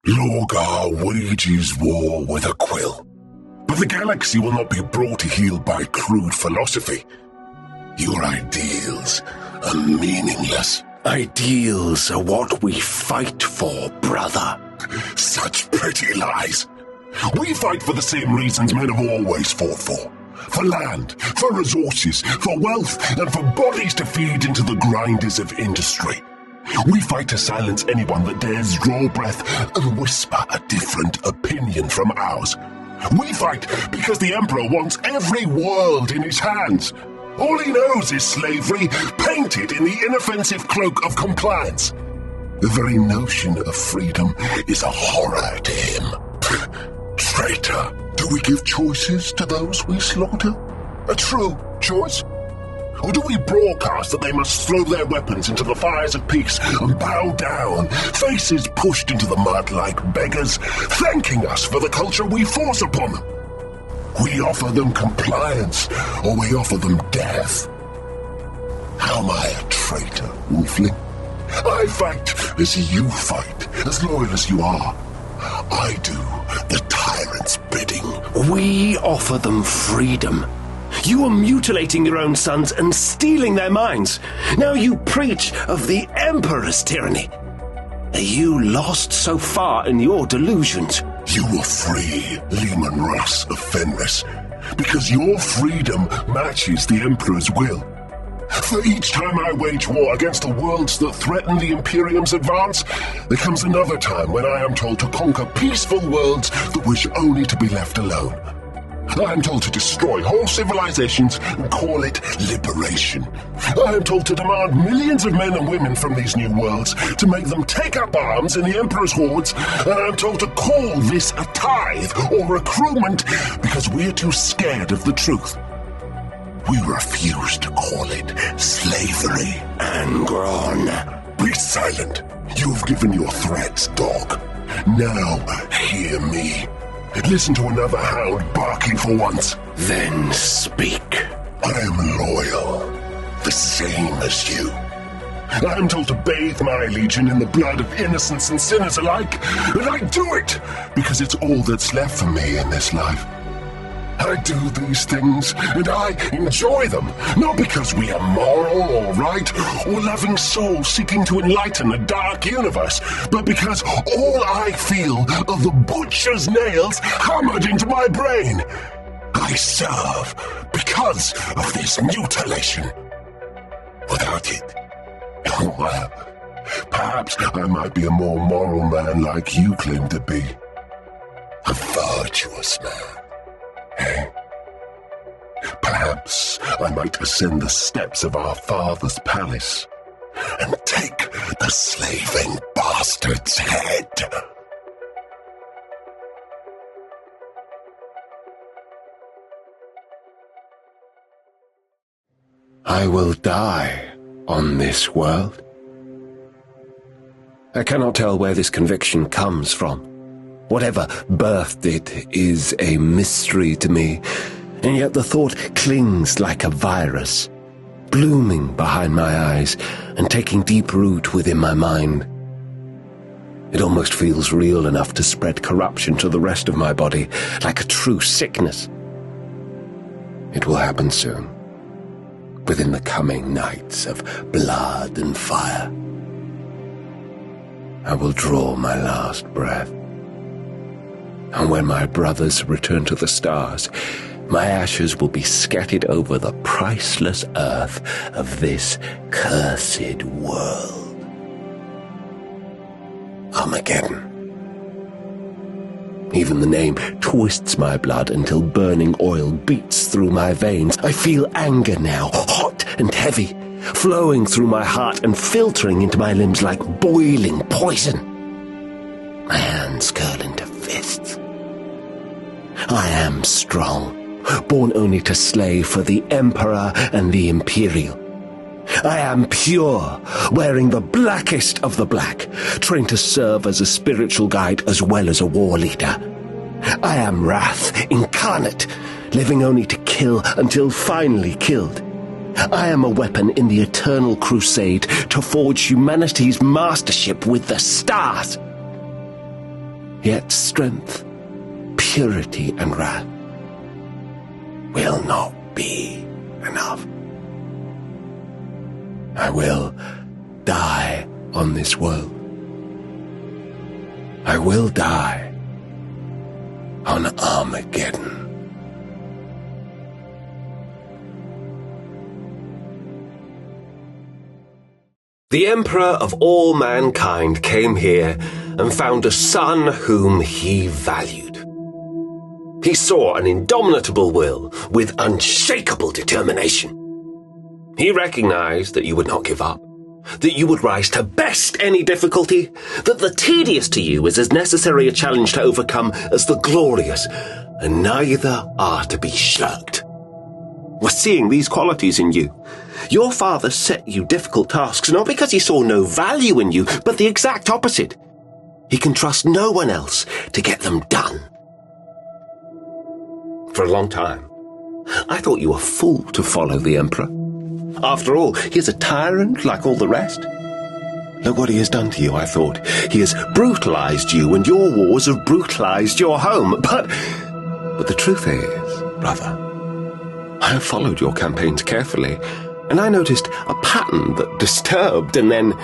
Lorgar wages war with a quill. But the galaxy will not be brought to heel by crude philosophy. Your ideals are meaningless. Ideals are what we fight for, brother. Such pretty lies. We fight for the same reasons men have always fought for. For land, for resources, for wealth, and for bodies to feed into the grinders of industry. We fight to silence anyone that dares draw breath and whisper a different opinion from ours. We fight because the Emperor wants every world in his hands. All he knows is slavery, painted in the inoffensive cloak of compliance. The very notion of freedom is a horror to him. Traitor, do we give choices to those we slaughter? A true choice? Or do we broadcast that they must throw their weapons into the fires of peace and bow down, faces pushed into the mud like beggars, thanking us for the culture we force upon them? We offer them compliance, or we offer them death. How am I a traitor, Wolfling? I fight as you fight, as loyal as you are. I do the tyrant's bidding. We offer them freedom. You are mutilating your own sons and stealing their minds. Now you preach of the Emperor's tyranny. Are you lost so far in your delusions? You will free Lion Russ of Fenris, because your freedom matches the Emperor's will. For each time I wage war against the worlds that threaten the Imperium's advance, there comes another time when I am told to conquer peaceful worlds that wish only to be left alone. I am told to destroy whole civilizations and call it liberation. I am told to demand millions of men and women from these new worlds, to make them take up arms in the Emperor's hordes, and I am told to call this a tithe or recruitment because we're too scared of the truth. We refuse to call it slavery. Angron. Be silent. You've given your threats, dog. Now hear me. Listen to another hound barking for once. Then speak. I am loyal, the same as you. I am told to bathe my legion in the blood of innocents and sinners alike, and I do it because it's all that's left for me in this life. I do these things, and I enjoy them, not because we are moral or right, or loving souls seeking to enlighten a dark universe, but because all I feel are the butcher's nails hammered into my brain. I serve because of this mutilation. Without it, oh well, perhaps I might be a more moral man like you claim to be. A virtuous man. Perhaps I might ascend the steps of our father's palace and take the slaving bastard's head. I will die on this world. I cannot tell where this conviction comes from. Whatever birthed it is a mystery to me, and yet the thought clings like a virus, blooming behind my eyes and taking deep root within my mind. It almost feels real enough to spread corruption to the rest of my body, like a true sickness. It will happen soon, within the coming nights of blood and fire. I will draw my last breath. And when my brothers return to the stars, my ashes will be scattered over the priceless earth of this cursed world. Armageddon. Even the name twists my blood until burning oil beats through my veins. I feel anger now, hot and heavy, flowing through my heart and filtering into my limbs like boiling poison. My hands curl into fists. I am strong, born only to slay for the Emperor and the Imperial. I am pure, wearing the blackest of the black, trained to serve as a spiritual guide as well as a war leader. I am wrath incarnate, living only to kill until finally killed. I am a weapon in the eternal crusade to forge humanity's mastership with the stars. Yet strength, purity, and wrath will not be enough. I will die on this world. I will die on Armageddon. The Emperor of all mankind came here and found a son whom he valued. He saw an indomitable will with unshakable determination. He recognized that you would not give up, that you would rise to best any difficulty, that the tedious to you is as necessary a challenge to overcome as the glorious, and neither are to be shirked. We're seeing these qualities in you. Your father set you difficult tasks not because he saw no value in you, but the exact opposite. He can trust no one else to get them done. For a long time, I thought you a fool to follow the Emperor. After all, he is a tyrant like all the rest. Look what he has done to you, I thought. He has brutalized you, and your wars have brutalized your home. But the truth is, brother, I have followed your campaigns carefully, and I noticed a pattern that disturbed and then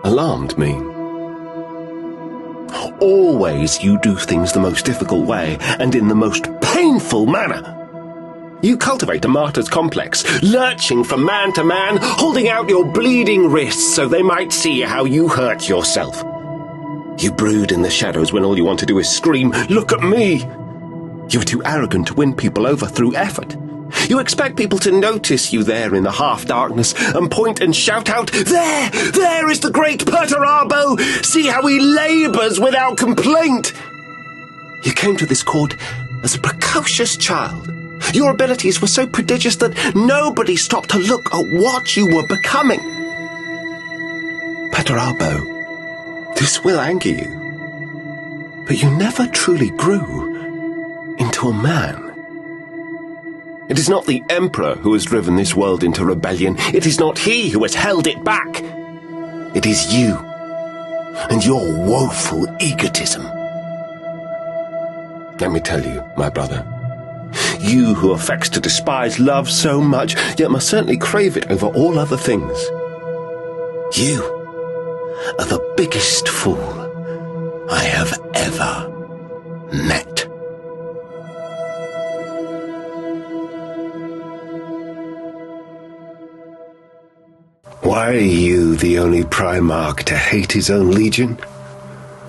alarmed me. Always you do things the most difficult way and in the most painful manner. You cultivate a martyr's complex, lurching from man to man, holding out your bleeding wrists so they might see how you hurt yourself. You brood in the shadows when all you want to do is scream, "Look at me!" You are too arrogant to win people over through effort. You expect people to notice you there in the half-darkness and point and shout out, There is the great Perturabo! See how he labours without complaint!" You came to this court as a precocious child. Your abilities were so prodigious that nobody stopped to look at what you were becoming. Perturabo, this will anger you, but you never truly grew into a man. It is not the Emperor who has driven this world into rebellion. It is not he who has held it back. It is you and your woeful egotism. Let me tell you, my brother, you who affects to despise love so much, yet must certainly crave it over all other things. You are the biggest fool I have ever met. Why are you the only Primarch to hate his own legion?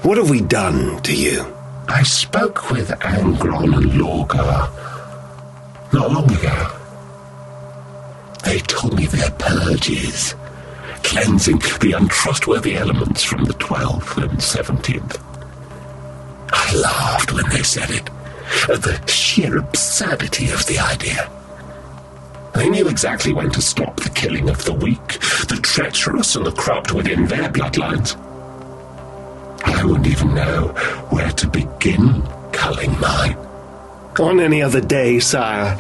What have we done to you? I spoke with Angron and Lorgar not long ago. They told me their purges, cleansing the untrustworthy elements from the 12th and 17th. I laughed when they said it, at the sheer absurdity of the idea. They knew exactly when to stop the killing of the weak, the treacherous, and the corrupt within their bloodlines. I wouldn't even know where to begin culling mine. On any other day, sire,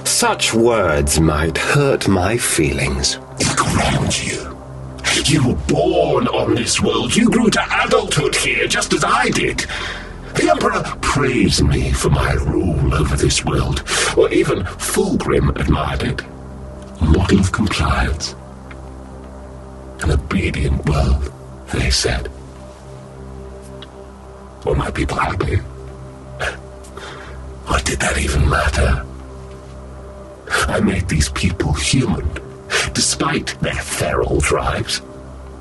such words might hurt my feelings. It grounds you. You were born on this world. You grew to adulthood here, just as I did. The Emperor praised me for my rule over this world, or even Fulgrim admired it. A model of compliance. An obedient world, they said. Were my people happy? What did that even matter? I made these people human, despite their feral drives.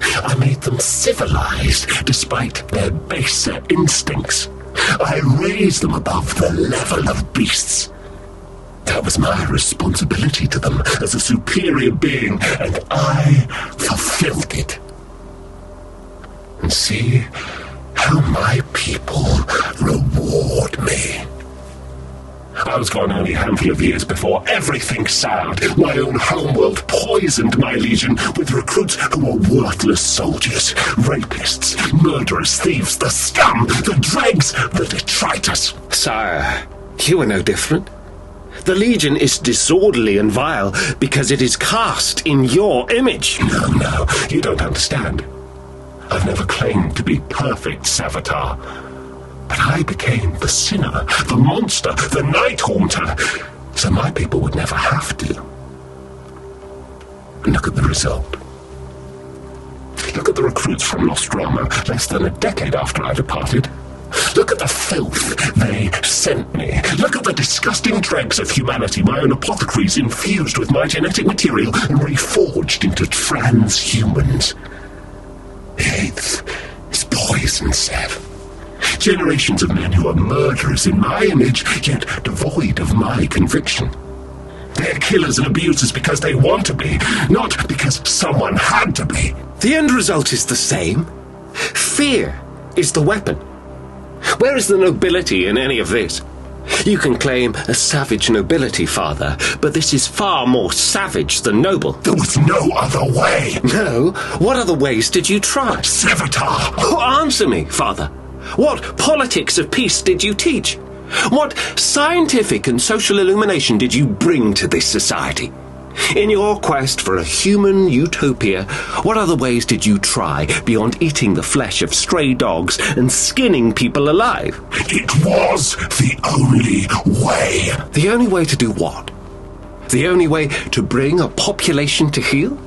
I made them civilized, despite their baser instincts. I raised them above the level of beasts. That was my responsibility to them as a superior being, and I fulfilled it. And see how my people reward me. I was gone only a handful of years before everything soured. My own homeworld poisoned my legion with recruits who were worthless soldiers, rapists, murderers, thieves, the scum, the dregs, the detritus. Sire, you are no different. The Legion is disorderly and vile because it is cast in your image. No, you don't understand. I've never claimed to be perfect, Sevatar. But I became the sinner, the monster, the Night Haunter, so my people would never have to. And look at the result. Look at the recruits from Nostromo, less than a decade after I departed. Look at the filth they sent me. Look at the disgusting dregs of humanity my own apothecaries infused with my genetic material and reforged into transhumans. The 8th is poison, Sev. Generations of men who are murderers in my image, yet devoid of my conviction. They're killers and abusers because they want to be, not because someone had to be. The end result is the same. Fear is the weapon. Where is the nobility in any of this? You can claim a savage nobility, Father, but this is far more savage than noble. There was no other way. No? What other ways did you try? Sevatar! Oh, answer me, Father. What politics of peace did you teach? What scientific and social illumination did you bring to this society? In your quest for a human utopia, what other ways did you try beyond eating the flesh of stray dogs and skinning people alive? It was the only way. The only way to do what? The only way to bring a population to heel?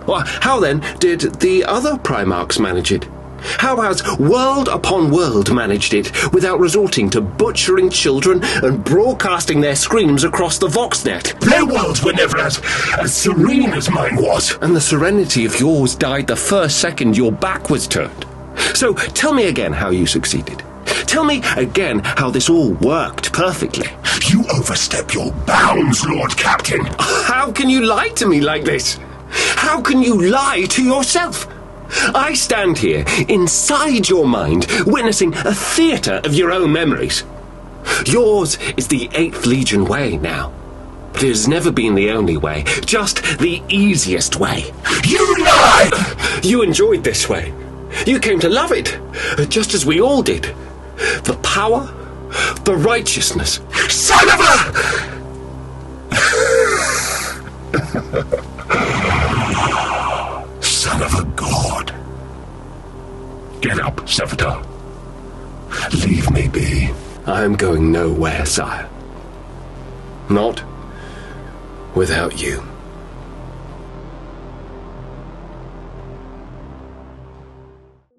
Well, how then did the other Primarchs manage it? How has world upon world managed it without resorting to butchering children and broadcasting their screams across the Voxnet? Their worlds were never as serene as mine was. And the serenity of yours died the first second your back was turned. So tell me again how you succeeded. Tell me again how this all worked perfectly. You overstep your bounds, Lord Captain. How can you lie to me like this? How can you lie to yourself? I stand here, inside your mind, witnessing a theatre of your own memories. Yours is the 8th Legion way now. But it has never been the only way, just the easiest way. You lie! You enjoyed this way. You came to love it, just as we all did. The power, the righteousness. Son of a... Son of a god. Get up, Sevatar. Leave me be. I am going nowhere, sire. Not without you.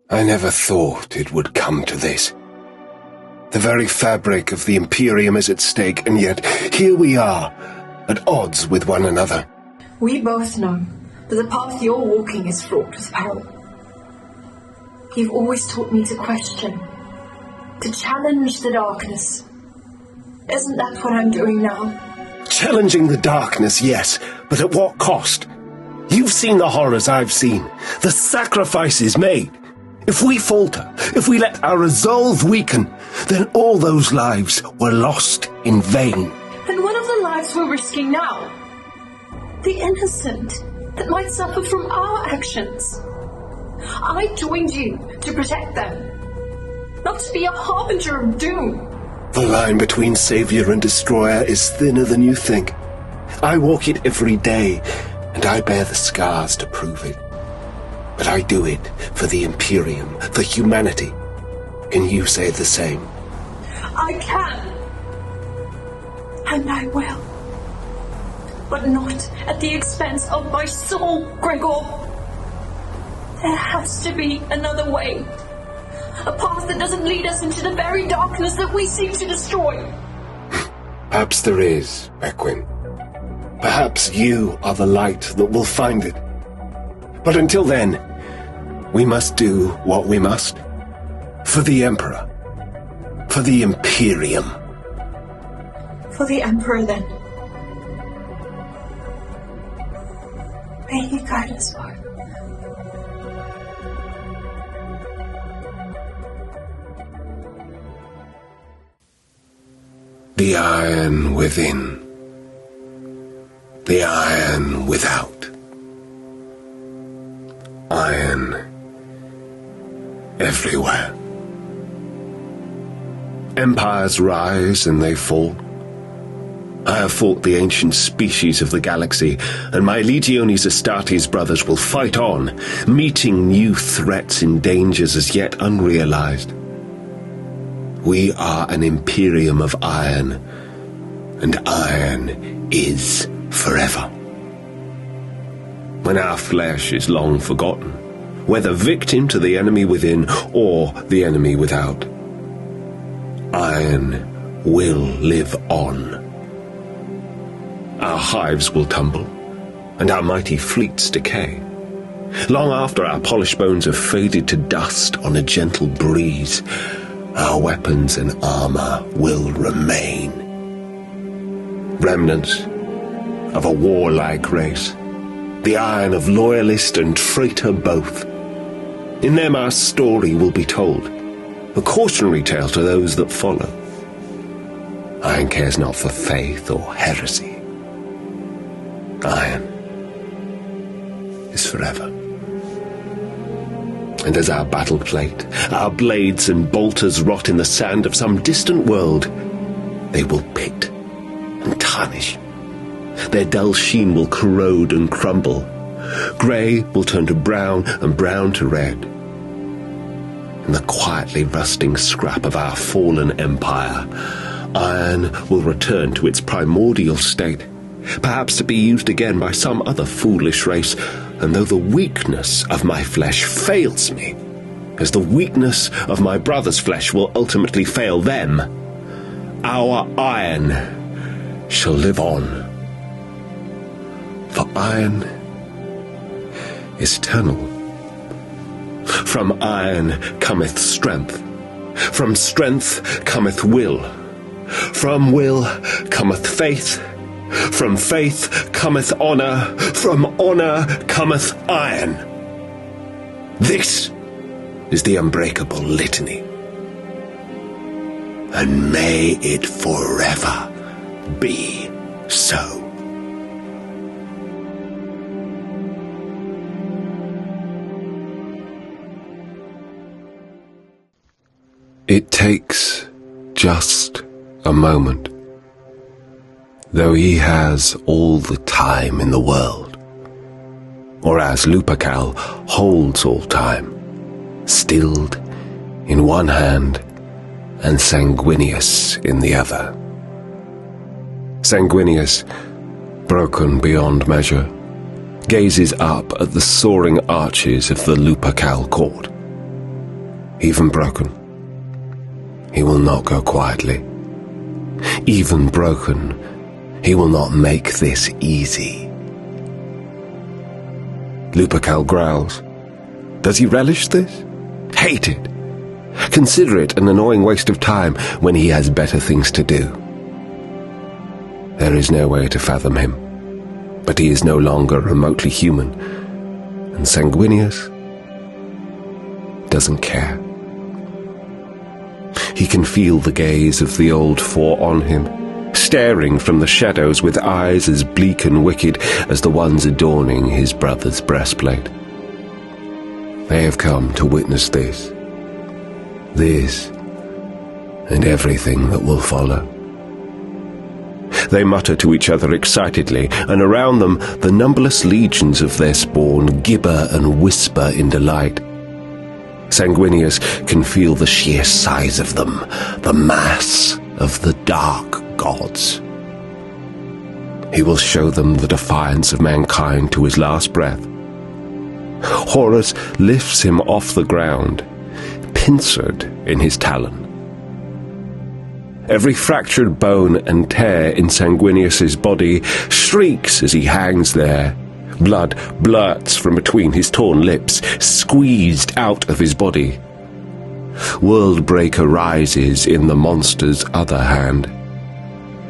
I never thought it would come to this. The very fabric of the Imperium is at stake, and yet here we are, at odds with one another. We both know that the path you're walking is fraught with peril. You've always taught me to question, to challenge the darkness. Isn't that what I'm doing now? Challenging the darkness, yes, but at what cost? You've seen the horrors I've seen, the sacrifices made. If we falter, if we let our resolve weaken, then all those lives were lost in vain. And what of the lives we're risking now? The innocent that might suffer from our actions. I joined you to protect them, not to be a harbinger of doom. The line between savior and destroyer is thinner than you think. I walk it every day, and I bear the scars to prove it. But I do it for the Imperium, for humanity. Can you say the same? I can. And I will. But not at the expense of my soul, Gregor. There has to be another way. A path that doesn't lead us into the very darkness that we seek to destroy. Perhaps there is, Bequin. Perhaps you are the light that will find it. But until then, we must do what we must. For the Emperor. For the Imperium. For the Emperor, then. May he guide us both. The iron within. The iron without. Iron everywhere. Empires rise and they fall. I have fought the ancient species of the galaxy, and my Legiones Astartes brothers will fight on, meeting new threats and dangers as yet unrealized. We are an imperium of iron, and iron is forever. When our flesh is long forgotten, whether victim to the enemy within or the enemy without, iron will live on. Our hives will tumble, and our mighty fleets decay. Long after our polished bones have faded to dust on a gentle breeze, our weapons and armor will remain. Remnants of a warlike race, the iron of loyalist and traitor both. In them our story will be told, a cautionary tale to those that follow. Iron cares not for faith or heresy. Iron is forever. And as our battle plate, our blades and bolters rot in the sand of some distant world, they will pit and tarnish. Their dull sheen will corrode and crumble. Grey will turn to brown and brown to red. And the quietly rusting scrap of our fallen empire, iron will return to its primordial state, perhaps to be used again by some other foolish race, and though the weakness of my flesh fails me, as the weakness of my brother's flesh will ultimately fail them, our iron shall live on. For iron is eternal. From iron cometh strength. From strength cometh will. From will cometh faith. From faith cometh honour. From honour cometh iron. This is the unbreakable litany. And may it forever be so. It takes just a moment, though he has all the time in the world, or as Lupercal holds all time, stilled in one hand and sanguineous in the other. Sanguineous, broken beyond measure, gazes up at the soaring arches of the Lupercal court. Even broken, he will not go quietly. Even broken, he will not make this easy. Lupercal growls. Does he relish this? Hate it? Consider it an annoying waste of time when he has better things to do. There is no way to fathom him, but he is no longer remotely human, and Sanguinius doesn't care. He can feel the gaze of the old four on him, staring from the shadows with eyes as bleak and wicked as the ones adorning his brother's breastplate. They have come to witness this, and everything that will follow. They mutter to each other excitedly, and around them the numberless legions of their spawn gibber and whisper in delight. Sanguinius can feel the sheer size of them, the mass of the dark gods. He will show them the defiance of mankind to his last breath. Horus lifts him off the ground, pincered in his talon. Every fractured bone and tear in Sanguinius's body shrieks as he hangs there. Blood blurts from between his torn lips, squeezed out of his body. Worldbreaker rises in the monster's other hand.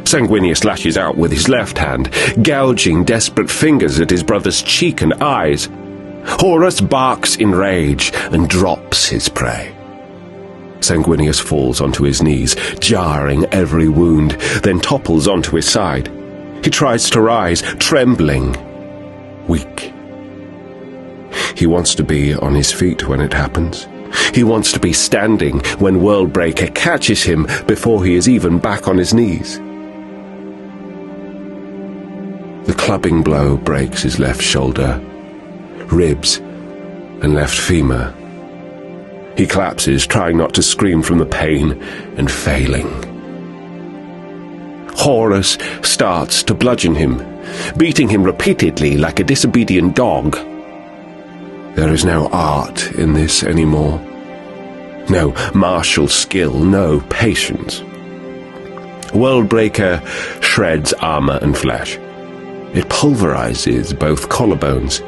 Sanguinius lashes out with his left hand, gouging desperate fingers at his brother's cheek and eyes. Horus barks in rage and drops his prey. Sanguinius falls onto his knees, jarring every wound, then topples onto his side. He tries to rise, trembling, weak. He wants to be on his feet when it happens. He wants to be standing when Worldbreaker catches him before he is even back on his knees. The clubbing blow breaks his left shoulder, ribs, and left femur. He collapses, trying not to scream from the pain, and failing. Horus starts to bludgeon him, beating him repeatedly like a disobedient dog. There is no art in this anymore. No martial skill, no patience. Worldbreaker shreds armor and flesh. It pulverizes both collarbones.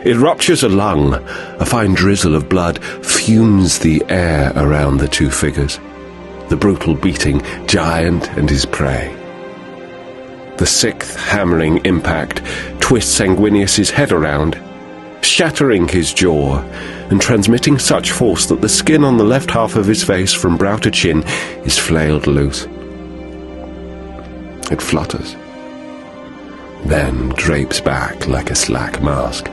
It ruptures a lung. A fine drizzle of blood fumes the air around the two figures, the brutal beating giant and his prey. The sixth hammering impact twists Sanguinius's head around, shattering his jaw and transmitting such force that the skin on the left half of his face from brow to chin is flailed loose. It flutters, then drapes back like a slack mask.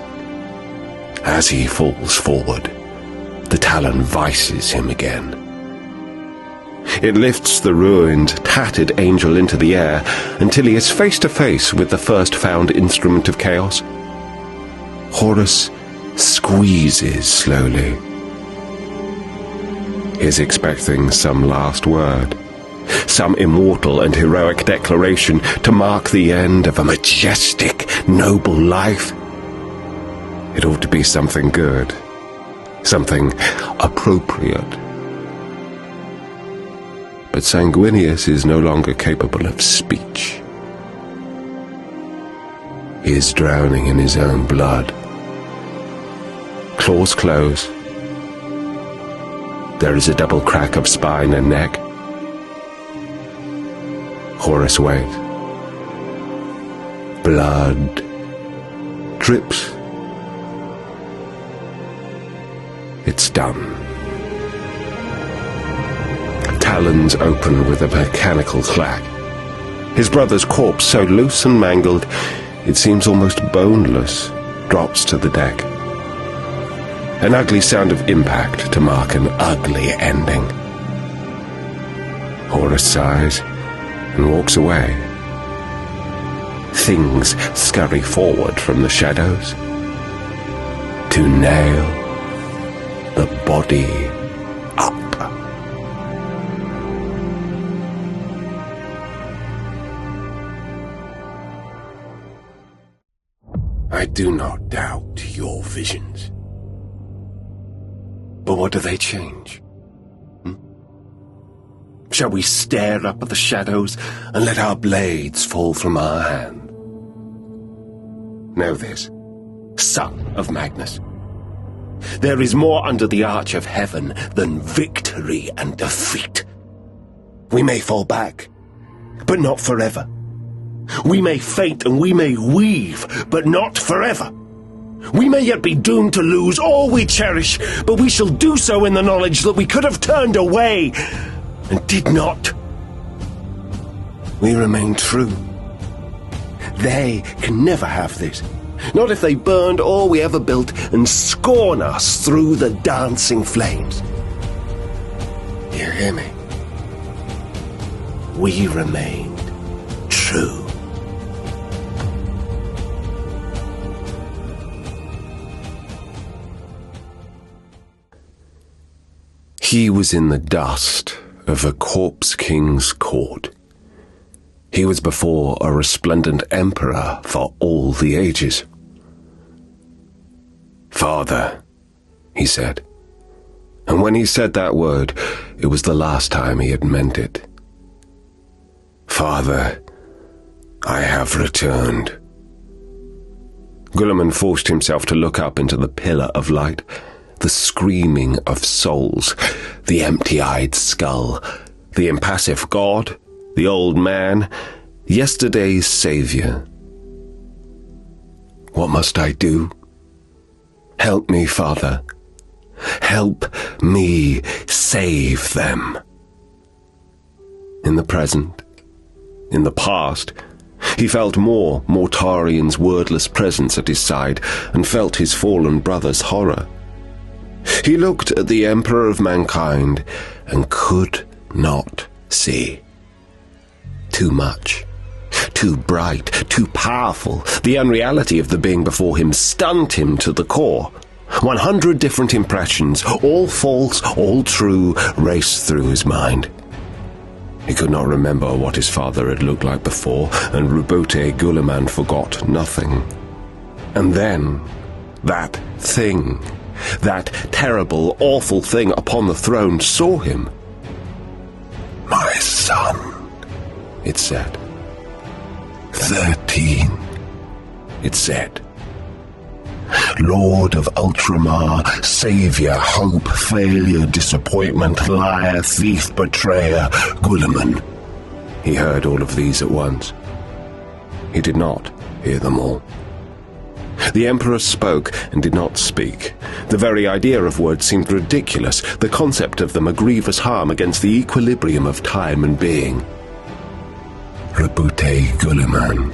As he falls forward, the talon vices him again. It lifts the ruined, tattered angel into the air until he is face to face with the first found instrument of chaos. Horus squeezes slowly. He is expecting some last word, some immortal and heroic declaration to mark the end of a majestic, noble life. It ought to be something good, something appropriate. But Sanguinius is no longer capable of speech. He is drowning in his own blood. Claws close. There is a double crack of spine and neck. Horus waits. Blood drips. It's done. Talons open with a mechanical clack. His brother's corpse, so loose and mangled, it seems almost boneless, drops to the deck. An ugly sound of impact to mark an ugly ending. Horus sighs and walks away. Things scurry forward from the shadows to nail the body up. I do not doubt your visions. But what do they change? Shall we stare up at the shadows and let our blades fall from our hand? Know this, son of Magnus. There is more under the arch of heaven than victory and defeat. We may fall back, but not forever. We may faint and we may weave, but not forever. We may yet be doomed to lose all we cherish, but we shall do so in the knowledge that we could have turned away and did not. We remain true. They can never have this. Not if they burned all we ever built and scorn us through the dancing flames. You hear me? We remained true. He was in the dust of a corpse king's court. He was before a resplendent emperor for all the ages. Father, he said. And when he said that word, it was the last time he had meant it. Father, I have returned. Gulliman forced himself to look up into the pillar of light, the screaming of souls, the empty-eyed skull, the impassive god, the old man, yesterday's savior. What must I do? Help me, Father. Help me save them. In the present, in the past, he felt more Mortarian's wordless presence at his side and felt his fallen brother's horror. He looked at the Emperor of Mankind and could not see. Too much, too bright, too powerful. The unreality of the being before him stunned him to the core. 100 different impressions, all false, all true, raced through his mind. He could not remember what his father had looked like before, and Rubote Gulliman forgot nothing. And then, that thing, that terrible, awful thing upon the throne saw him. My son, it said. 13, it said. Lord of Ultramar, Saviour, Hope, Failure, Disappointment, Liar, Thief, Betrayer, Gulliman. He heard all of these at once. He did not hear them all. The Emperor spoke and did not speak. The very idea of words seemed ridiculous, the concept of them a grievous harm against the equilibrium of time and being. Rubote Gulliman.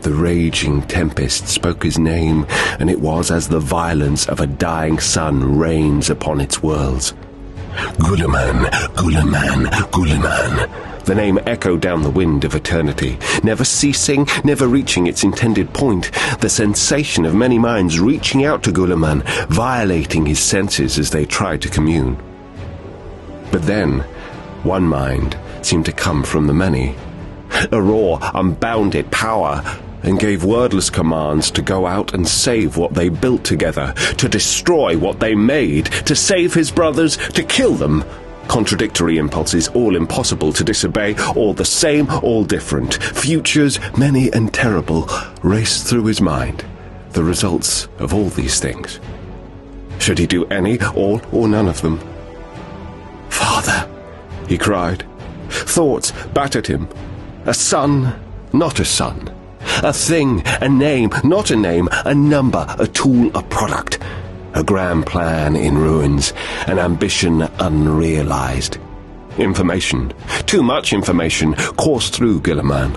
The raging tempest spoke his name, and it was as the violence of a dying sun rains upon its worlds. Gulliman, Gulliman, Gulliman. The name echoed down the wind of eternity, never ceasing, never reaching its intended point, the sensation of many minds reaching out to Gulliman, violating his senses as they tried to commune. But then, one mind seemed to come from the many. A raw, unbounded power, and gave wordless commands to go out and save what they built together, to destroy what they made, to save his brothers, to kill them. Contradictory impulses, all impossible to disobey, all the same, all different. Futures, many and terrible, raced through his mind, the results of all these things. Should he do any, all, or none of them? "Father," he cried. Thoughts battered him. A son, not a son. A thing, a name, not a name, a number, a tool, a product. A grand plan in ruins, an ambition unrealized. Information, too much information, coursed through Gulliman.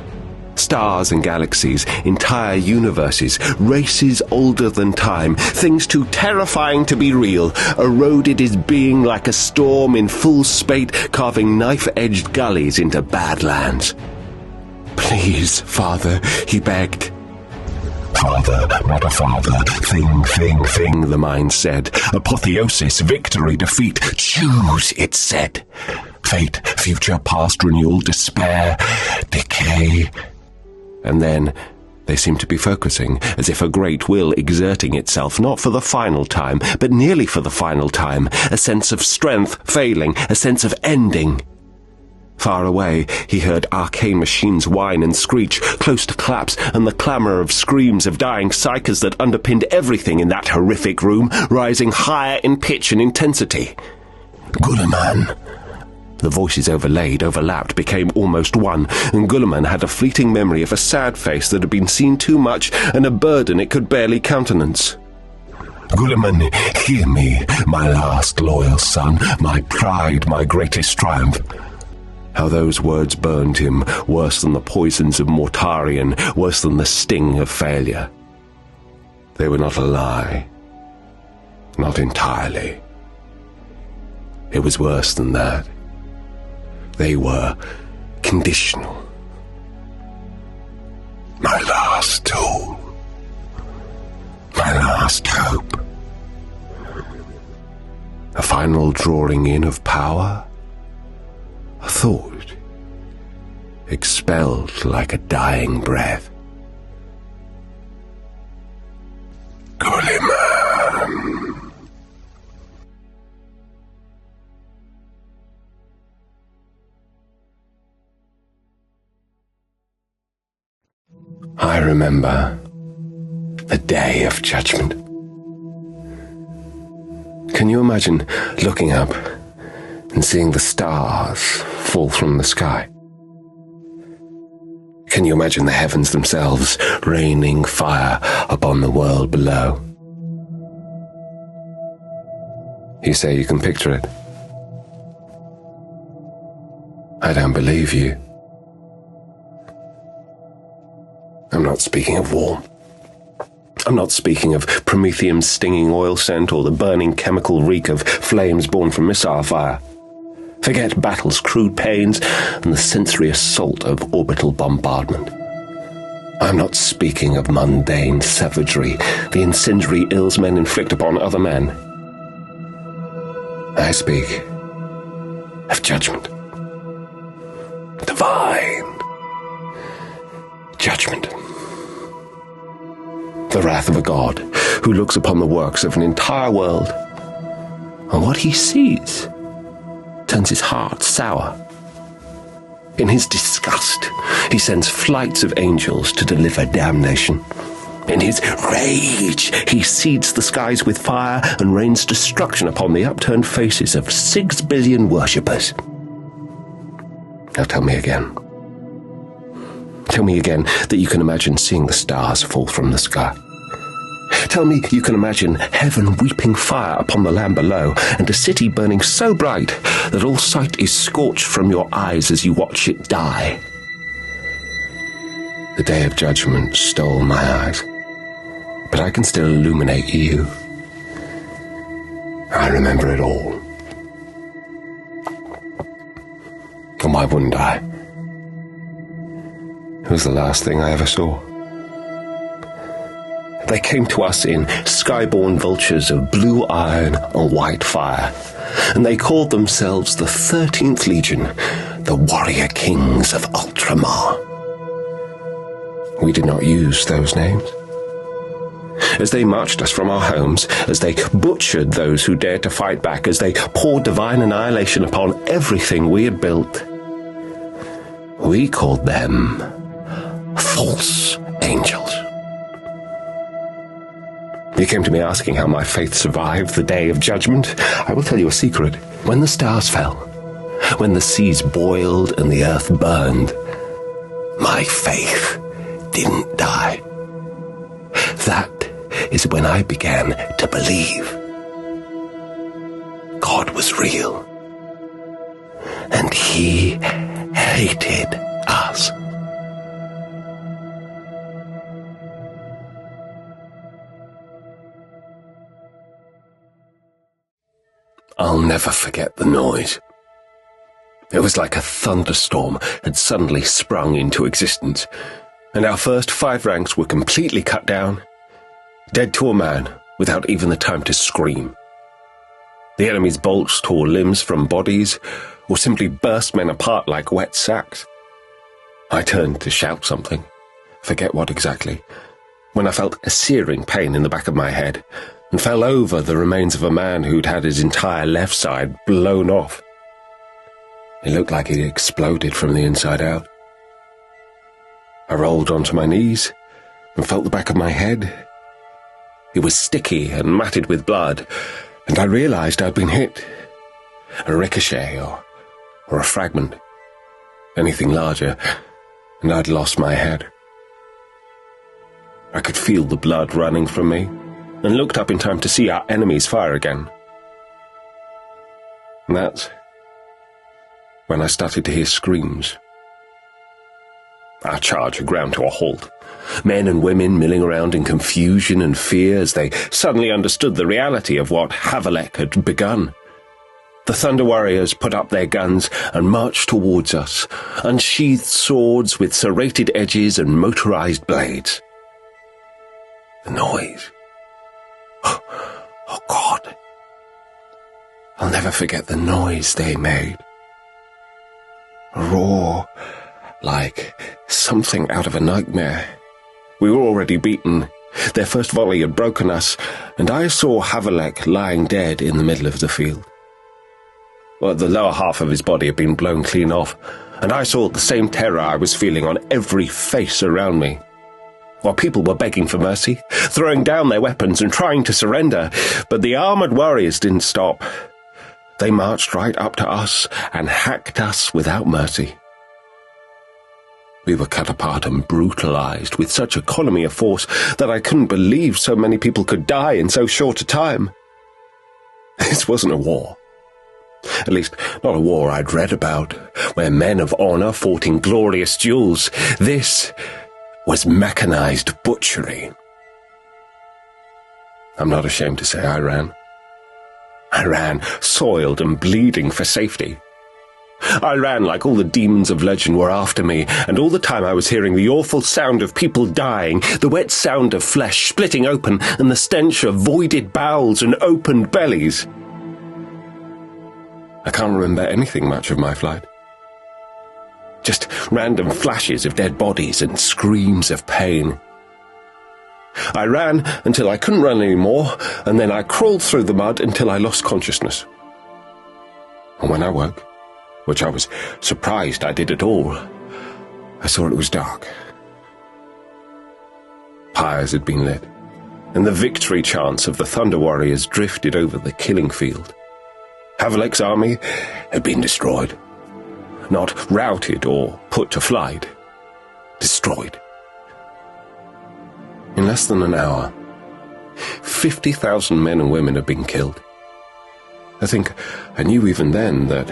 Stars and galaxies, entire universes, races older than time, things too terrifying to be real, eroded his being like a storm in full spate, carving knife-edged gullies into badlands. "Please, Father," he begged. Father, not a father. Thing, the mind said. Apotheosis, victory, defeat. Choose, it said. Fate, future, past, renewal, despair, decay. And then they seemed to be focusing, as if a great will exerting itself, not for the final time, but nearly for the final time, a sense of strength failing, a sense of ending. Far away, he heard arcane machines whine and screech, close to collapse, and the clamour of screams of dying psychers that underpinned everything in that horrific room, rising higher in pitch and intensity. Gulliman. The voices overlaid, overlapped, became almost one, and Gulliman had a fleeting memory of a sad face that had been seen too much, and a burden it could barely countenance. Gulliman, hear me, my last loyal son, my pride, my greatest triumph. How those words burned him, worse than the poisons of Mortarion, worse than the sting of failure. They were not a lie. Not entirely. It was worse than that. They were conditional. My last tool. My last hope. A final drawing in of power? A thought, expelled like a dying breath. Gulliman. I remember the day of judgment. Can you imagine looking up and seeing the stars fall from the sky? Can you imagine the heavens themselves raining fire upon the world below? You say you can picture it. I don't believe you. I'm not speaking of war. I'm not speaking of Prometheum's stinging oil scent or the burning chemical reek of flames born from missile fire. Forget battle's crude pains and the sensory assault of orbital bombardment. I'm not speaking of mundane savagery, the incendiary ills men inflict upon other men. I speak of judgment. Divine judgment. The wrath of a god who looks upon the works of an entire world, and what he sees turns his heart sour. In his disgust, he sends flights of angels to deliver damnation. In his rage, he seeds the skies with fire and rains destruction upon the upturned faces of 6 billion worshippers. Now tell me again. Tell me again that you can imagine seeing the stars fall from the sky. Tell me you can imagine heaven weeping fire upon the land below, and a city burning so bright that all sight is scorched from your eyes as you watch it die. The day of judgment stole my eyes, but I can still illuminate you. I remember it all. And why wouldn't I? It was the last thing I ever saw. They came to us in skyborn vultures of blue iron and white fire, and they called themselves the 13th Legion, the warrior kings of Ultramar. We did not use those names. As they marched us from our homes, as they butchered those who dared to fight back, as they poured divine annihilation upon everything we had built, we called them false angels. You came to me asking how my faith survived the day of judgment. I will tell you a secret. When the stars fell, when the seas boiled and the earth burned, my faith didn't die. That is when I began to believe God was real, and he hated us. I'll never forget the noise. It was like a thunderstorm had suddenly sprung into existence, and our first 5 ranks were completely cut down, dead to a man, without even the time to scream. The enemy's bolts tore limbs from bodies, or simply burst men apart like wet sacks. I turned to shout something, forget what exactly, when I felt a searing pain in the back of my head, and fell over the remains of a man who'd had his entire left side blown off. It looked like he'd exploded from the inside out. I rolled onto my knees and felt the back of my head. It was sticky and matted with blood, and I realized I'd been hit. A ricochet or a fragment. Anything larger, and I'd lost my head. I could feel the blood running from me, and looked up in time to see our enemies fire again. And that's when I started to hear screams. Our charge had ground to a halt, men and women milling around in confusion and fear as they suddenly understood the reality of what Havelek had begun. The Thunder Warriors put up their guns and marched towards us, unsheathed swords with serrated edges and motorized blades. The noise. Oh, God. I'll never forget the noise they made. A roar, like something out of a nightmare. We were already beaten. Their first volley had broken us, and I saw Havelek lying dead in the middle of the field. Well, the lower half of his body had been blown clean off, and I saw the same terror I was feeling on every face around me. While people were begging for mercy, throwing down their weapons and trying to surrender, but the armored warriors didn't stop. They marched right up to us and hacked us without mercy. We were cut apart and brutalized with such economy of force that I couldn't believe so many people could die in so short a time. This wasn't a war. At least, not a war I'd read about, where men of honor fought in glorious duels. This was mechanized butchery. I'm not ashamed to say I ran. I ran, soiled and bleeding for safety. I ran like all the demons of legend were after me, and all the time I was hearing the awful sound of people dying, the wet sound of flesh splitting open, and the stench of voided bowels and opened bellies. I can't remember anything much of my flight. Just random flashes of dead bodies and screams of pain. I ran until I couldn't run anymore, and then I crawled through the mud until I lost consciousness. And when I woke, which I was surprised I did at all, I saw it was dark. Pyres had been lit, and the victory chants of the Thunder Warriors drifted over the killing field. Havelek's army had been destroyed. Not routed or put to flight. Destroyed. In less than an hour, 50,000 men and women had been killed. I think I knew even then that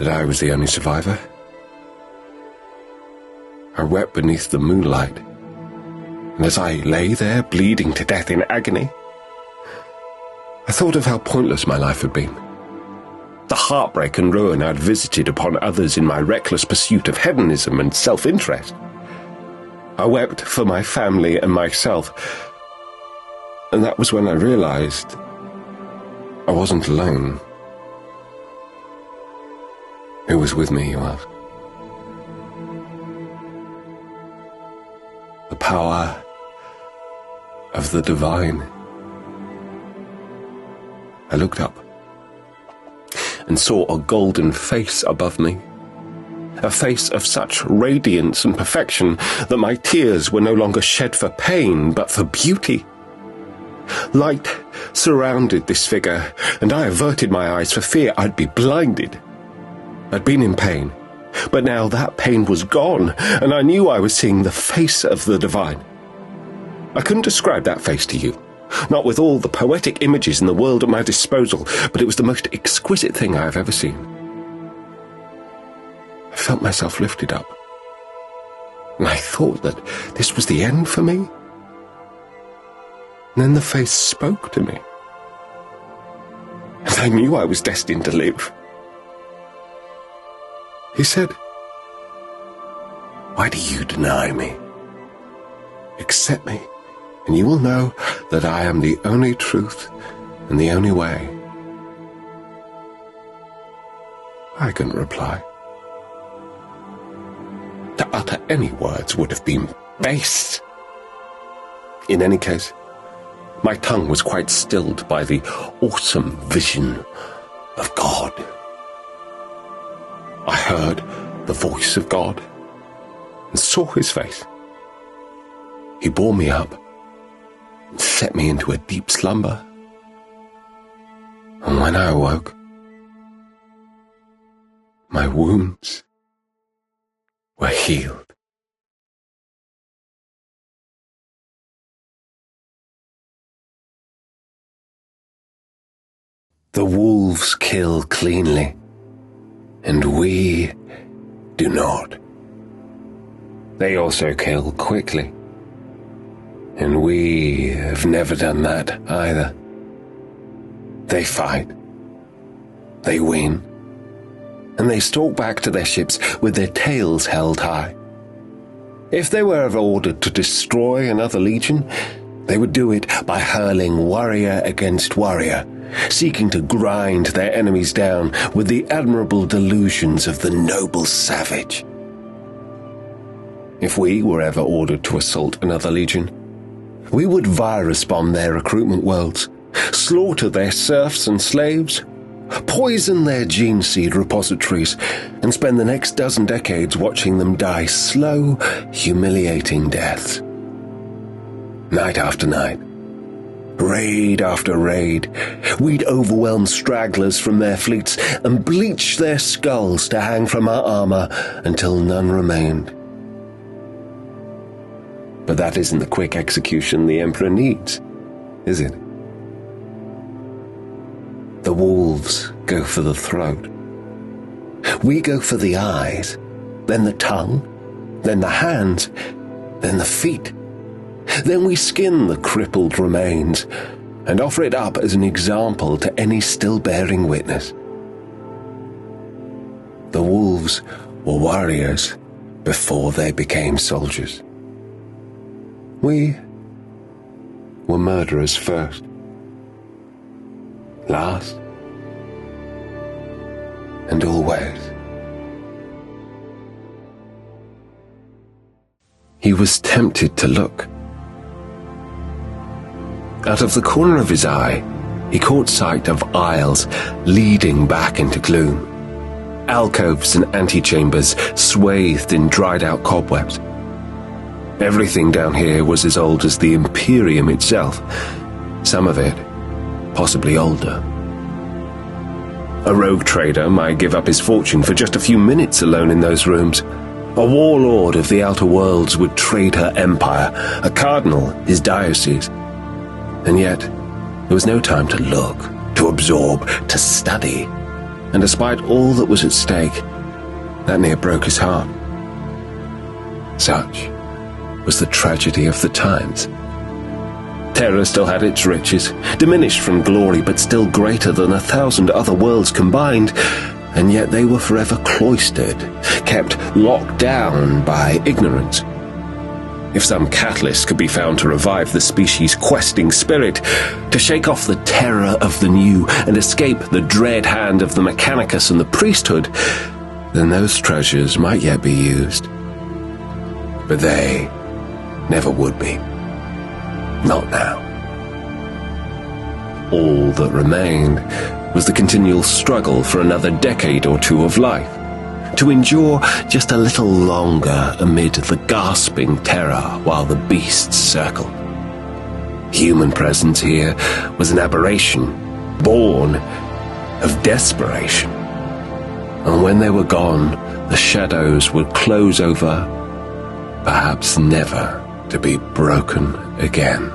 I was the only survivor. I wept beneath the moonlight, and as I lay there bleeding to death in agony, I thought of how pointless my life had been. The heartbreak and ruin I'd visited upon others in my reckless pursuit of hedonism and self-interest. I wept for my family and myself, and that was when I realized I wasn't alone. Who was with me, you ask? The power of the divine. I looked up and saw a golden face above me, a face of such radiance and perfection that my tears were no longer shed for pain, but for beauty. Light surrounded this figure, and I averted my eyes for fear I'd be blinded. I'd been in pain, but now that pain was gone, and I knew I was seeing the face of the divine. I couldn't describe that face to you, not with all the poetic images in the world at my disposal, but it was the most exquisite thing I have ever seen. I felt myself lifted up, and I thought that this was the end for me. And then the face spoke to me, and I knew I was destined to live. He said, "Why do you deny me? Accept me, and you will know that I am the only truth and the only way." I couldn't reply. To utter any words would have been base. In any case, my tongue was quite stilled by the awesome vision of God. I heard the voice of God and saw his face. He bore me up and set me into a deep slumber. And when I awoke, my wounds were healed. The wolves kill cleanly, and we do not. They also kill quickly, and we have never done that either. They fight, they win, and they stalk back to their ships with their tails held high. If they were ever ordered to destroy another legion, they would do it by hurling warrior against warrior, seeking to grind their enemies down with the admirable delusions of the noble savage. If we were ever ordered to assault another legion, we would virus bomb their recruitment worlds, slaughter their serfs and slaves, poison their gene seed repositories, and spend the next dozen decades watching them die slow, humiliating deaths. Night after night, raid after raid, we'd overwhelm stragglers from their fleets and bleach their skulls to hang from our armor until none remained. But that isn't the quick execution the Emperor needs, is it? The wolves go for the throat. We go for the eyes, then the tongue, then the hands, then the feet. Then we skin the crippled remains and offer it up as an example to any still bearing witness. the wolves were warriors before they became soldiers. We were murderers first. Last. And always. He was tempted to look. Out of the corner of his eye, he caught sight of aisles leading back into gloom. Alcoves and antechambers swathed in dried-out cobwebs. Everything down here was as old as the Imperium itself, some of it possibly older. A rogue trader might give up his fortune for just a few minutes alone in those rooms. A warlord of the outer worlds would trade her empire, a cardinal his diocese. And yet, there was no time to look, to absorb, to study. And despite all that was at stake, that near broke his heart. Such was the tragedy of the times. Terror still had its riches, diminished from glory but still greater than 1,000 other worlds combined, and yet they were forever cloistered, kept locked down by ignorance. If some catalyst could be found to revive the species' questing spirit, to shake off the terror of the new and escape the dread hand of the Mechanicus and the priesthood, then those treasures might yet be used. But they never would be. Not now. All that remained was the continual struggle for another decade or two of life, to endure just a little longer amid the gasping terror while the beasts circled. Human presence here was an aberration, born of desperation. And when they were gone, the shadows would close over, perhaps never to be broken again.